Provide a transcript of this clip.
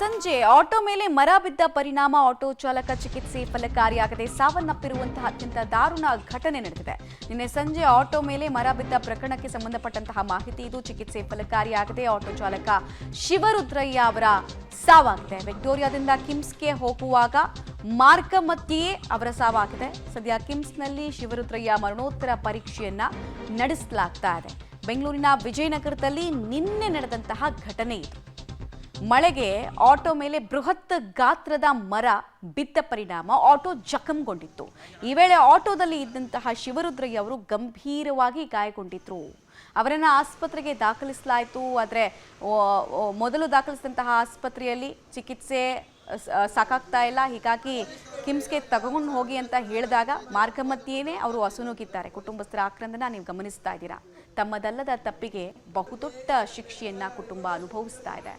ಸಂಜೆ ಆಟೋ ಮೇಲೆ ಮರ ಬಿದ್ದ ಪರಿಣಾಮ ಆಟೋ ಚಾಲಕ ಚಿಕಿತ್ಸೆ ಫಲಕಾರಿಯಾಗದೆ ಸಾವನ್ನಪ್ಪಿರುವಂತಹ ಅತ್ಯಂತ ದಾರುಣ ಘಟನೆ ನಡೆದಿದೆ. ನಿನ್ನೆ ಸಂಜೆ ಆಟೋ ಮೇಲೆ ಮರ ಬಿದ್ದ ಪ್ರಕರಣಕ್ಕೆ ಸಂಬಂಧಪಟ್ಟಂತಹ ಮಾಹಿತಿ ಇದು. ಚಿಕಿತ್ಸೆ ಫಲಕಾರಿಯಾಗದೆ ಆಟೋ ಚಾಲಕ ಶಿವರುದ್ರಯ್ಯ ಅವರ ಸಾವಾಗಿದೆ. ವಿಕ್ಟೋರಿಯಾದಿಂದ ಕಿಮ್ಸ್ಗೆ ಹೋಗುವಾಗ ಮಾರ್ಗ ಮಧ್ಯೆಯೇ ಅವರ ಸಾವಾಗಿದೆ. ಸದ್ಯ ಕಿಮ್ಸ್ನಲ್ಲಿ ಶಿವರುದ್ರಯ್ಯ ಮರಣೋತ್ತರ ಪರೀಕ್ಷೆಯನ್ನ ನಡೆಸಲಾಗ್ತಾ ಇದೆ. ಬೆಂಗಳೂರಿನ ವಿಜಯನಗರದಲ್ಲಿ ನಿನ್ನೆ ನಡೆದಂತಹ ಘಟನೆ ಇದು. ಮಳೆಗೆ ಆಟೋ ಮೇಲೆ ಬೃಹತ್ ಗಾತ್ರದ ಮರ ಬಿದ್ದ ಪರಿಣಾಮ ಆಟೋ ಜಖಂಗೊಂಡಿತ್ತು. ಈ ವೇಳೆ ಆಟೋದಲ್ಲಿ ಇದ್ದಂತಹ ಶಿವರುದ್ರಯ್ಯ ಅವರು ಗಂಭೀರವಾಗಿ ಗಾಯಗೊಂಡಿದ್ರು. ಅವರನ್ನು ಆಸ್ಪತ್ರೆಗೆ ದಾಖಲಿಸಲಾಯಿತು. ಆದರೆ ಮೊದಲು ದಾಖಲಿಸಿದಂತಹ ಆಸ್ಪತ್ರೆಯಲ್ಲಿ ಚಿಕಿತ್ಸೆ ಸಾಕಾಗ್ತಾ ಇಲ್ಲ, ಹೀಗಾಗಿ ಕಿಮ್ಸ್ಗೆ ತಗೊಂಡು ಹೋಗಿ ಅಂತ ಹೇಳಿದಾಗ ಮಾರ್ಗ ಮಧ್ಯೆಯೇ ಅವರು ಅಸುನೂಗಿದ್ದಾರೆ. ಕುಟುಂಬಸ್ಥರ ಆಕ್ರಂದನ ನೀವು ಗಮನಿಸ್ತಾ ಇದ್ದೀರಾ. ತಮ್ಮದಲ್ಲದ ತಪ್ಪಿಗೆ ಬಹುದೊಡ್ಡ ಶಿಕ್ಷೆಯನ್ನ ಕುಟುಂಬ ಅನುಭವಿಸ್ತಾ ಇದೆ.